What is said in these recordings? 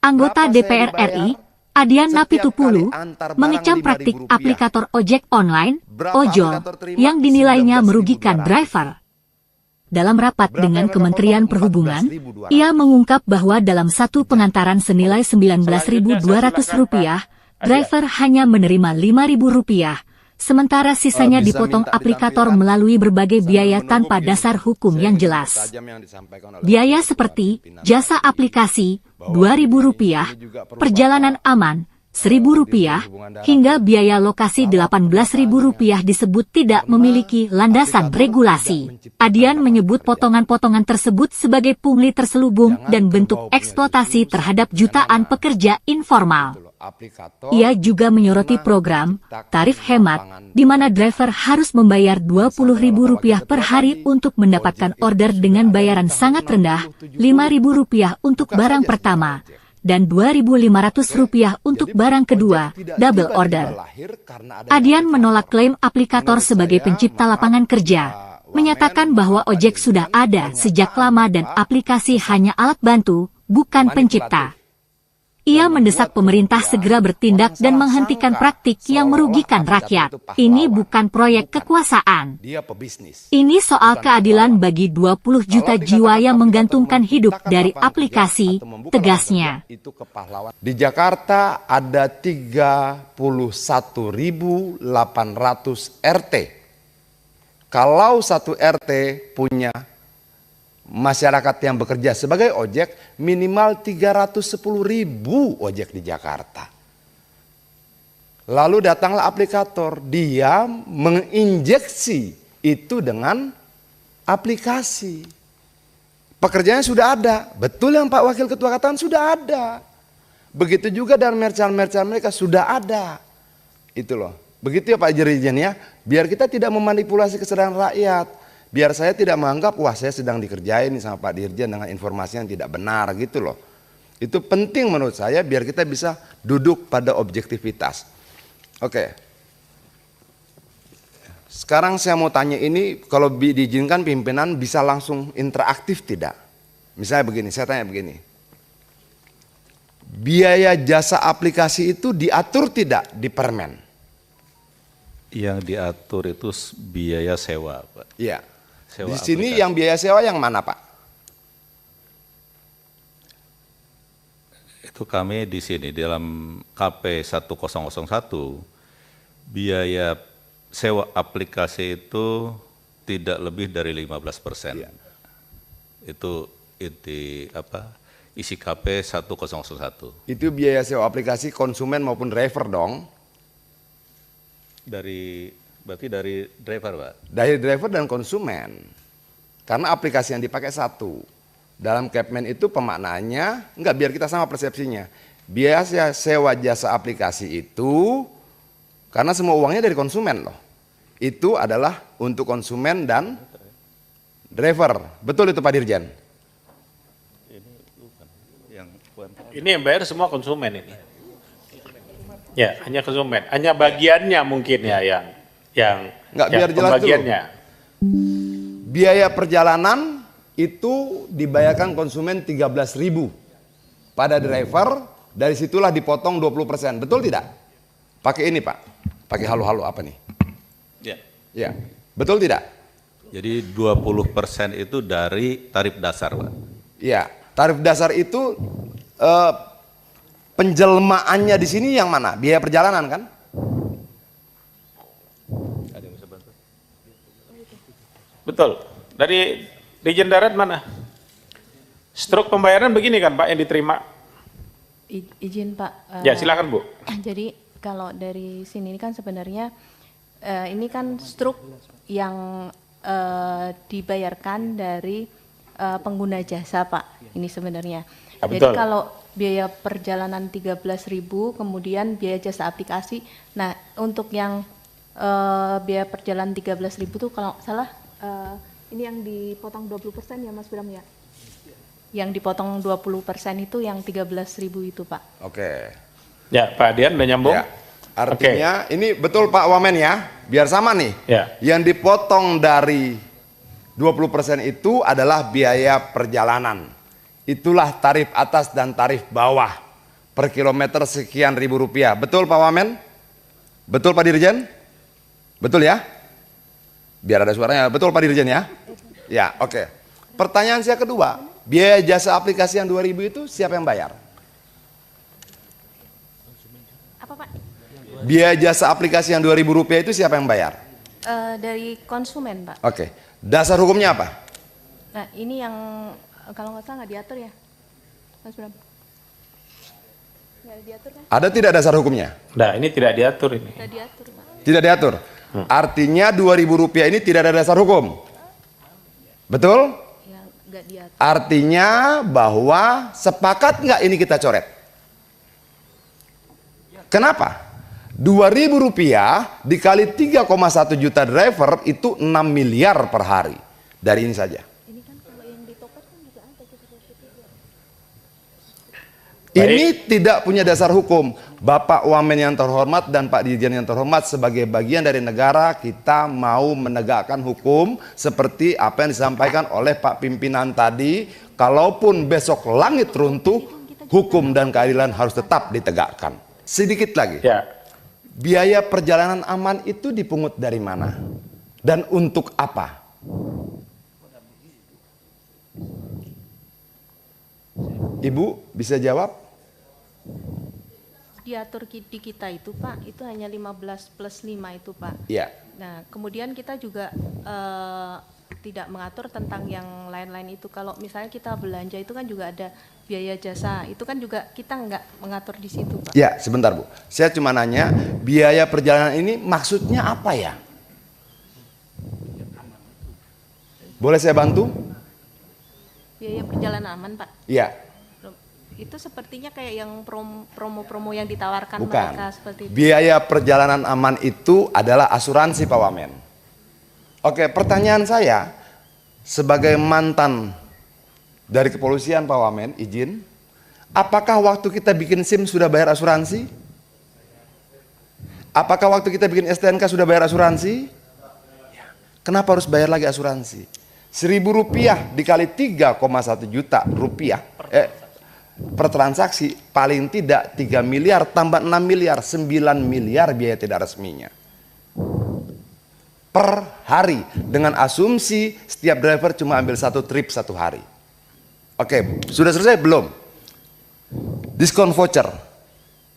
Anggota DPR RI, Adian Napitupulu, mengecam praktik aplikator ojek online, ojol, yang dinilainya merugikan driver. Dalam rapat dengan Kementerian Perhubungan, ia mengungkap bahwa dalam satu pengantaran senilai Rp19.200, driver hanya menerima Rp5.000, sementara sisanya dipotong aplikator melalui berbagai biaya tanpa dasar hukum yang jelas. Biaya seperti jasa aplikasi Rp2.000, perjalanan aman Rp1.000, hingga biaya lokasi Rp18.000 disebut tidak memiliki landasan regulasi. Adian menyebut potongan-potongan tersebut sebagai pungli terselubung dan bentuk eksploitasi terhadap jutaan pekerja informal. Ia juga menyoroti program tarif hemat, di mana driver harus membayar Rp20.000 per hari untuk mendapatkan order dengan bayaran sangat rendah, Rp5.000 untuk barang pertama, dan Rp2.500 untuk barang kedua, double order. Adian menolak klaim aplikator sebagai pencipta lapangan kerja, menyatakan bahwa ojek sudah ada sejak lama dan aplikasi hanya alat bantu, bukan pencipta. Ia mendesak pemerintah segera bertindak dan menghentikan praktik yang merugikan rakyat. Ini bukan proyek kekuasaan. Ini soal keadilan bagi 20 juta jiwa yang menggantungkan hidup dari aplikasi, tegasnya. Di Jakarta ada 31.800 RT. Kalau satu RT punya masyarakat yang bekerja sebagai ojek, minimal 310.000 ojek di Jakarta. Lalu datanglah aplikator, dia menginjeksi itu dengan aplikasi. Pekerjaannya sudah ada, betul yang Pak Wakil Ketua katakan sudah ada. Begitu juga dan merchant-merchant mereka sudah ada. Itu loh, begitu ya Pak Dirjen ya, biar kita tidak memanipulasi kesadaran rakyat. Biar saya tidak menganggap, wah saya sedang dikerjain sama Pak Dirjen dengan informasi yang tidak benar gitu loh. Itu penting menurut saya biar kita bisa duduk pada objektivitas. Oke. Sekarang saya mau tanya ini, kalau diizinkan pimpinan bisa langsung interaktif tidak? Misalnya begini, saya tanya begini. Biaya jasa aplikasi itu diatur tidak di Permen? Yang diatur itu biaya sewa, Pak. Iya. Sewa di sini aplikasi. yang biaya sewa yang mana Pak? Itu kami di sini dalam KP 1001 biaya sewa aplikasi itu tidak lebih dari 15%. Ya. Itu isi KP 1001. Itu biaya sewa aplikasi konsumen maupun driver dong? Berarti dari driver, Pak? Dari driver dan konsumen. Karena aplikasi yang dipakai satu. Dalam Kepmen itu pemaknaannya, enggak biar kita sama persepsinya. Biaya sewa jasa aplikasi itu, karena semua uangnya dari konsumen loh. Itu adalah untuk konsumen dan driver. Betul itu Pak Dirjen? Ini yang bayar semua konsumen ini. Ya, hanya konsumen. Hanya bagiannya mungkin ya yang nggak biar jelas pembagiannya. Dulu. Biaya perjalanan itu dibayarkan konsumen 13.000 pada driver, dari situlah dipotong 20%. Betul tidak? Pakai ini Pak. Pakai halo-halo apa nih? Ya. Ya. Betul tidak? Jadi 20% itu dari tarif dasar, Pak. Iya, tarif dasar itu penjelmaannya di sini yang mana? Biaya perjalanan kan? Ada yang bisa bantu? Betul. Dari Dirjen Darat mana? Struk pembayaran begini kan Pak yang diterima? Izin Pak. Ya silakan Bu. Jadi kalau dari sini kan sebenarnya ini kan struk yang dibayarkan dari pengguna jasa Pak. Ini sebenarnya. Ya, jadi betul. kalau biaya perjalanan 13.000, kemudian biaya jasa aplikasi. Nah, untuk yang biaya perjalanan 13.000 itu kalau salah ini yang dipotong 20% ya Mas Bram ya? Yang dipotong 20% itu yang 13.000 itu Pak. Oke. Ya Pak Adian udah nyambung? Ya. Artinya ini betul Pak Wamen ya, biar sama nih. Ya. Yang dipotong dari 20% itu adalah biaya perjalanan. Itulah tarif atas dan tarif bawah. per kilometer sekian ribu rupiah. Betul Pak Wamen? Betul Pak Dirjen? Betul ya? Biar ada suaranya. Betul Pak Dirjen ya? Ya, oke. Pertanyaan saya kedua, biaya jasa aplikasi yang 2.000 itu siapa yang bayar? Apa Pak? Biaya jasa aplikasi yang 2.000 rupiah itu siapa yang bayar? Dari konsumen Pak. Oke. Dasar hukumnya apa? Nah ini yang kalau nggak salah nggak diatur ya, Mas Bram? Nggak diatur kan? Ada tidak dasar hukumnya? Nah, ini tidak diatur ini. Nggak diatur Pak. Tidak diatur. Artinya 2.000 rupiah ini tidak ada dasar hukum. Betul? Ya nggak diatur. Artinya bahwa sepakat nggak ini kita coret? Kenapa? 2.000 rupiah dikali 3,1 juta driver itu 6 miliar per hari. Dari ini saja. Ini kan kalau yang di Tokar kan juga ada kita. Ini tidak punya dasar hukum. Bapak Wamen yang terhormat dan Pak Dirjen yang terhormat, sebagai bagian dari negara kita mau menegakkan hukum seperti apa yang disampaikan oleh Pak Pimpinan tadi. Kalaupun besok langit runtuh, hukum dan keadilan harus tetap ditegakkan. Sedikit lagi. Ya. Biaya perjalanan aman itu dipungut dari mana? Dan untuk apa? Ibu bisa jawab? Diatur di kita itu Pak, itu hanya 15 plus 5 itu Pak. Iya. Nah kemudian kita juga tidak mengatur tentang yang lain-lain itu. Kalau misalnya kita belanja itu kan juga ada biaya jasa, itu kan juga kita nggak mengatur di situ Pak. Ya, sebentar Bu. Saya cuma nanya, biaya perjalanan ini maksudnya apa ya? Boleh saya bantu? Biaya perjalanan aman Pak. Iya. Itu sepertinya kayak yang promo-promo yang ditawarkan Bukan. mereka seperti itu. Biaya perjalanan aman itu adalah asuransi Pak Wamen. Oke, pertanyaan saya sebagai mantan dari kepolisian Pak Wamen, izin, apakah waktu kita bikin SIM sudah bayar asuransi? Apakah waktu kita bikin STNK sudah bayar asuransi? Kenapa harus bayar lagi asuransi? 1.000 rupiah dikali 3,1 juta rupiah per transaksi, paling tidak 3 miliar tambah 6 miliar, 9 miliar biaya tidak resminya per hari, dengan asumsi setiap driver cuma ambil satu trip satu hari. Oke, sudah selesai belum? Diskon voucher,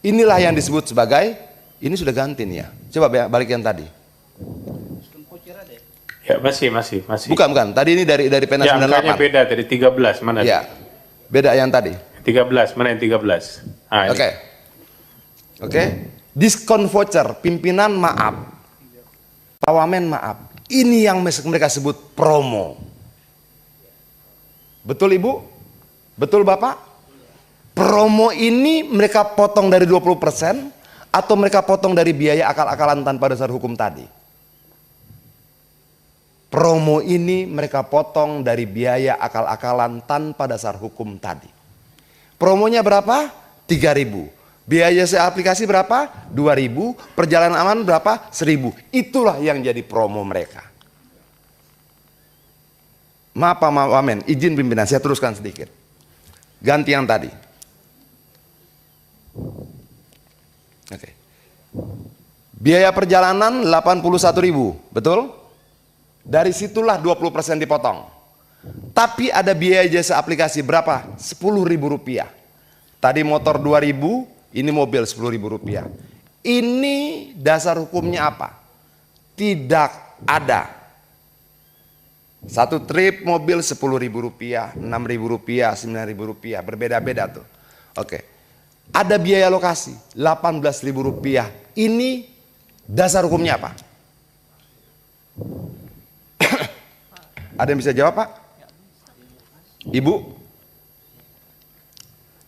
inilah yang disebut sebagai, ini sudah ganti nih ya, coba balik yang tadi. Ya, masih. Bukan, tadi ini dari pena Ya, 98. angkanya beda dari 13, mana? Ya, beda yang tadi. 13, mana yang 13? Ah, ini. Oke. Diskon voucher, pimpinan maaf, Pak Wamen maaf. Ini yang mereka sebut promo. Betul Ibu? Betul Bapak? Promo ini mereka potong dari 20% atau mereka potong dari biaya akal-akalan tanpa dasar hukum tadi? Promo ini mereka potong dari biaya akal-akalan tanpa dasar hukum tadi. Promonya berapa? 3.000. Biaya aplikasi berapa? 2.000. Perjalanan aman berapa? 1.000. Itulah yang jadi promo mereka. Maaf Pak Wamen, izin pimpinan saya teruskan sedikit. Ganti yang tadi. Oke. Biaya perjalanan 81.000, betul? Dari situlah 20% dipotong. Tapi ada biaya jasa aplikasi berapa? 10.000 rupiah. Tadi motor 2.000, ini mobil 10.000 rupiah. Ini dasar hukumnya apa? Tidak ada. Satu trip mobil 10.000 rupiah, 6.000 rupiah, 9.000 rupiah, berbeda-beda tuh. Oke. Ada biaya lokasi 18.000 rupiah. Ini dasar hukumnya apa? Ada yang bisa jawab Pak? Ibu?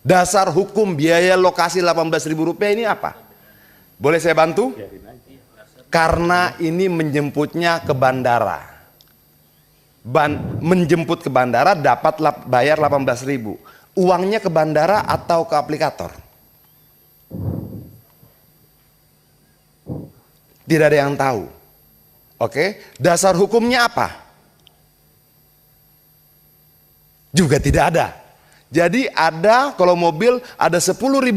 Dasar hukum biaya lokasi 18.000 rupiah ini apa? Boleh saya bantu? Karena ini menjemputnya ke bandara. Menjemput ke bandara dapat bayar 18.000. Uangnya ke bandara atau ke aplikator? Tidak ada yang tahu. Oke, dasar hukumnya apa? Juga tidak ada. Jadi ada kalau mobil ada Rp10.000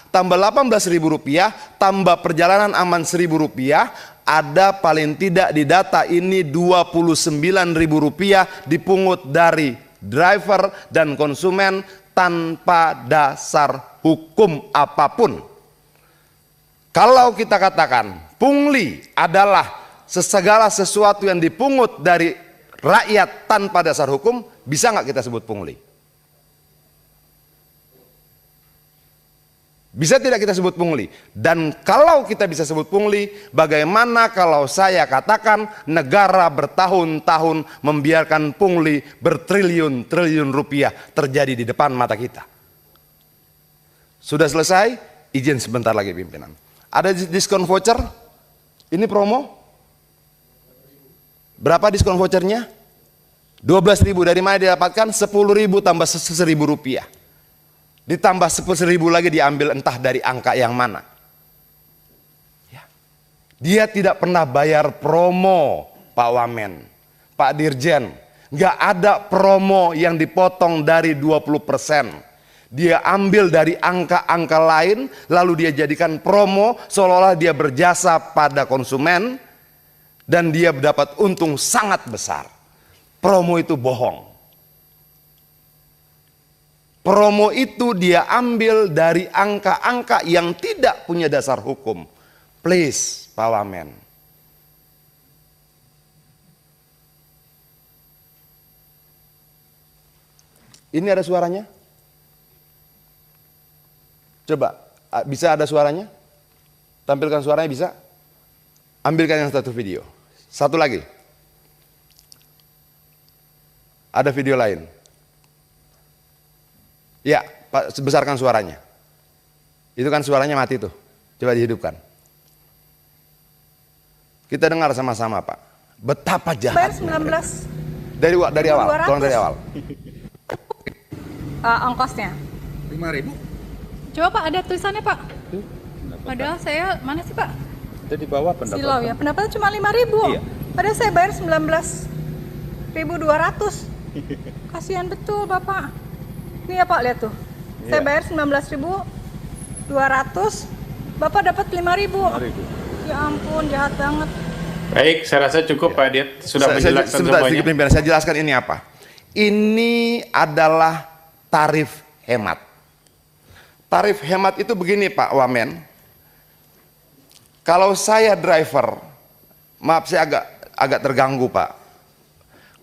tambah Rp18.000 tambah perjalanan aman Rp1.000, ada paling tidak di data ini Rp29.000 dipungut dari driver dan konsumen tanpa dasar hukum apapun. Kalau kita katakan pungli adalah segala sesuatu yang dipungut dari rakyat tanpa dasar hukum, bisa nggak kita sebut pungli? Bisa tidak kita sebut pungli? Dan kalau kita bisa sebut pungli, bagaimana kalau saya katakan negara bertahun-tahun membiarkan pungli bertriliun-triliun rupiah terjadi di depan mata kita? Sudah selesai? Izin sebentar lagi pimpinan. Ada diskon voucher? Ini promo? Berapa diskon vouchernya? 12.000. Dari mana didapatkan? 10.000 tambah Rp1.000. Ditambah 10.000 lagi diambil entah dari angka yang mana. Ya. Dia tidak pernah bayar promo, Pak Wamen, Pak Dirjen. Nggak ada promo yang dipotong dari 20%. Dia ambil dari angka-angka lain, lalu dia jadikan promo seolah-olah dia berjasa pada konsumen dan dia mendapat untung sangat besar. Promo itu bohong. Promo itu dia ambil dari angka-angka yang tidak punya dasar hukum. Please, Pak Wamen. Ini ada suaranya? Coba, bisa ada suaranya? Tampilkan suaranya bisa? Ambilkan yang satu video. Satu lagi. Ada video lain. Ya, Pak, besarkan suaranya. Itu kan suaranya mati tuh. Coba dihidupkan. Kita dengar sama-sama, Pak. Betapa jahat. Bayar 19. Dari awal, tolong dari awal. Ongkosnya 5.000. coba Pak, ada tulisannya Pak. Padahal saya, mana sih Pak? Itu di bawah pendapatan. Silau ya, pendapatnya cuma 5.000. Iya. Padahal saya bayar 19.200. Kasihan betul Bapak. Ini ya Pak, lihat tuh. Saya Iya. bayar 19.200, Bapak dapat 5.000. Ya ampun, jahat banget. Baik, saya rasa cukup Pak Dit. Sudah menjelaskan sebentar, semuanya. sedikit pimpinan, saya jelaskan ini apa. Ini adalah tarif hemat. Tarif hemat itu begini Pak Wamen. Kalau saya driver, maaf saya agak terganggu Pak.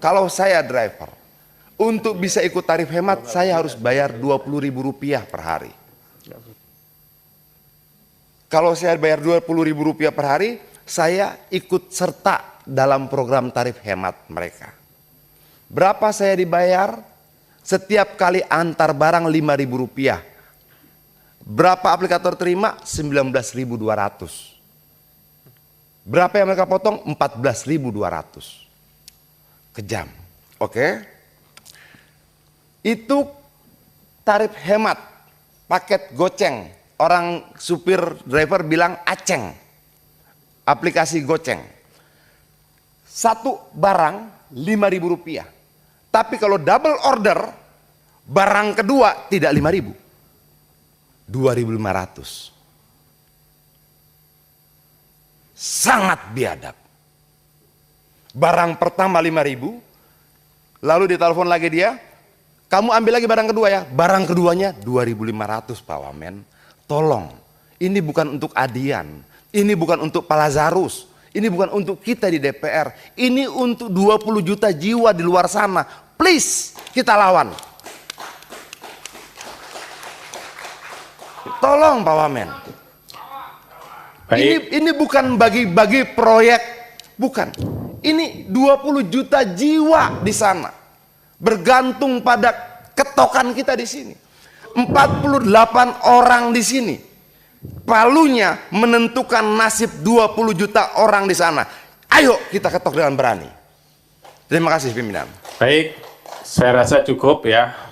Kalau saya driver, untuk bisa ikut tarif hemat saya harus bayar Rp20.000 per hari. Kalau saya bayar Rp20.000 per hari, saya ikut serta dalam program tarif hemat mereka. Berapa saya dibayar? Setiap kali antar barang Rp5.000. Berapa aplikator terima? 19.200. Berapa yang mereka potong? 14.200. Kejam. Oke. Itu tarif hemat, paket goceng. Orang supir driver bilang aceng. Aplikasi goceng. Satu barang Rp5.000. Tapi kalau double order, barang kedua tidak 5.000. 2.500. Sangat biadab. Barang pertama 5.000, lalu ditelepon lagi dia, kamu ambil lagi barang kedua ya. Barang keduanya 2.500 Pak Wamen. Tolong, ini bukan untuk Adian, ini bukan untuk Pak Lazarus, ini bukan untuk kita di DPR, ini untuk 20 juta jiwa di luar sana. Please, kita lawan. Tolong Pak Wamen. Ini bukan bagi-bagi proyek, bukan. Ini 20 juta jiwa di sana. Bergantung pada ketokan kita di sini. 48 orang di sini. Palunya menentukan nasib 20 juta orang di sana. Ayo kita ketok dengan berani. Terima kasih pimpinan. Baik, saya rasa cukup ya.